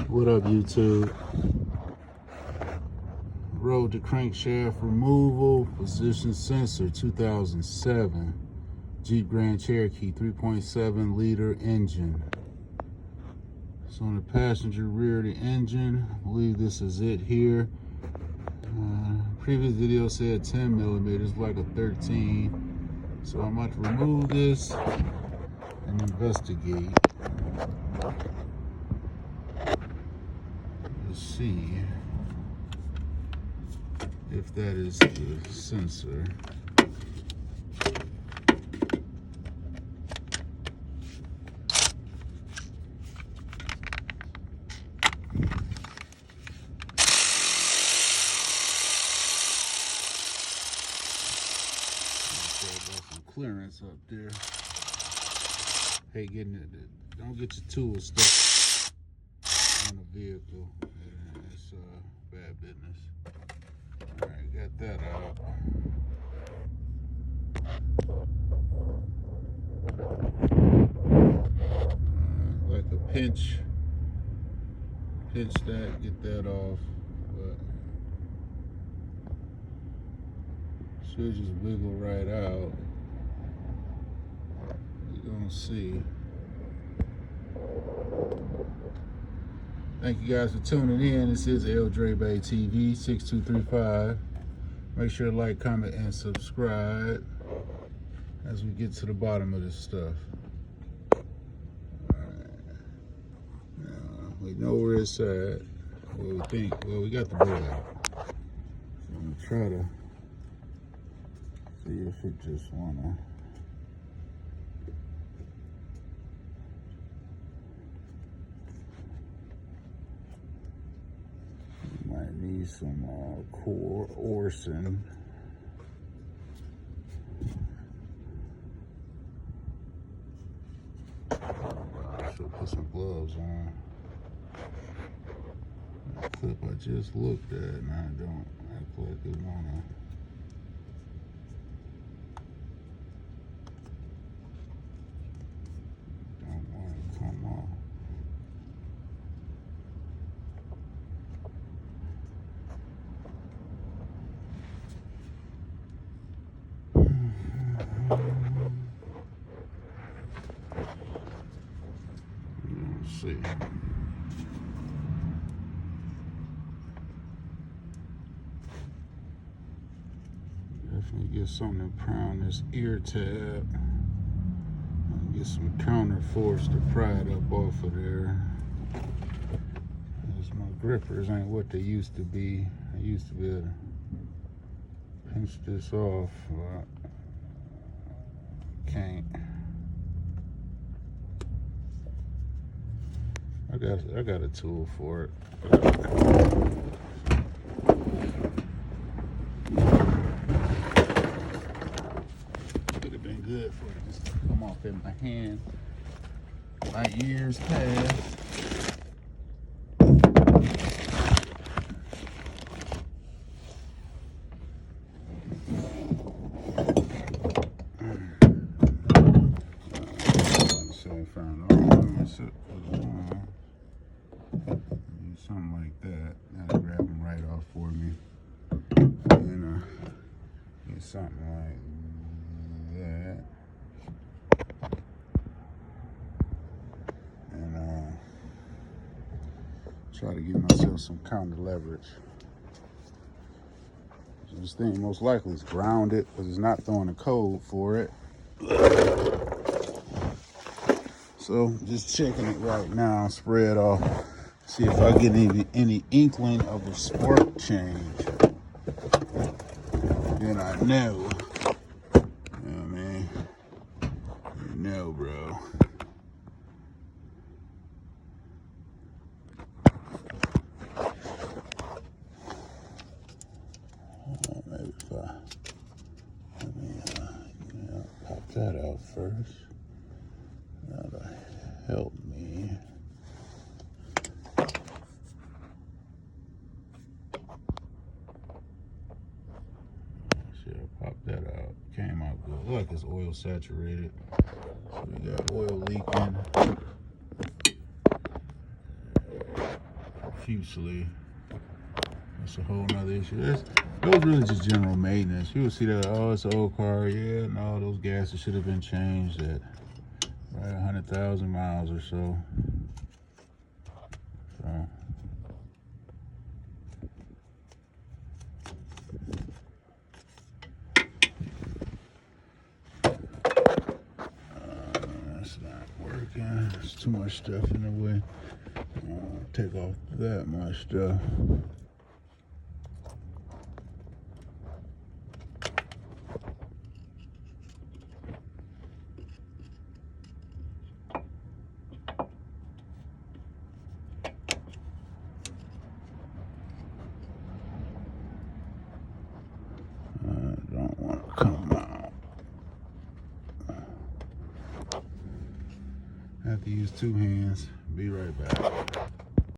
What up, YouTube? Road to crankshaft removal, position sensor, 2007. Jeep Grand Cherokee, 3.7 liter engine. So on the passenger rear of the engine, I believe this is it here. Previous video said 10 millimeters, like a 13. So I'm about to remove this and investigate. Let's see if that is the sensor. Got some clearance up there. Hey, getting it. Don't get your tools stuck on the vehicle. That's bad business. All right, got that out. Like a pinch that, get that off. But should just wiggle right out. You're gonna see. Thank you guys for tuning in. This is El Dre Bay TV 6235. Make sure to like, comment, and subscribe as we get to the bottom of this stuff. Alright. Now, we know where it's at. Well, we think. Well, we got the board out. So I'm gonna try to see if it just wanna. Might need some core Orson. Should put some gloves on. That clip I just looked at, and I don't act like it wanna. Don't wanna come off. Let's see. Definitely get something to pound this ear tab. Get some counter force to pry it up off of there. Because my grippers ain't what they used to be. I used to be able to pinch this off, but can't. I got a tool for it. Could have been good for it just to come off in my hand. Like years past. Something like that. That'll grab them right off for me. And get something like that. And try to give myself some counter leverage. So this thing most likely is grounded because it's not throwing a code for it. So just checking it right now, spread off. See if I get any inkling of a spark change. Then I know. Yeah, man. You know, bro. Maybe if let me pop that out first. That'll help me. Pop that out. Came out good. Look like it's oil saturated. So we got oil leaking. profusely. That's a whole nother issue. Those really just general maintenance. You would see that, oh, it's an old car. Yeah, no, those gaskets should have been changed at right 100,000 miles or so. That's not working. There's too much stuff in the way. Take off that much stuff. Don't want to come out. I have to use two hands. Be right back.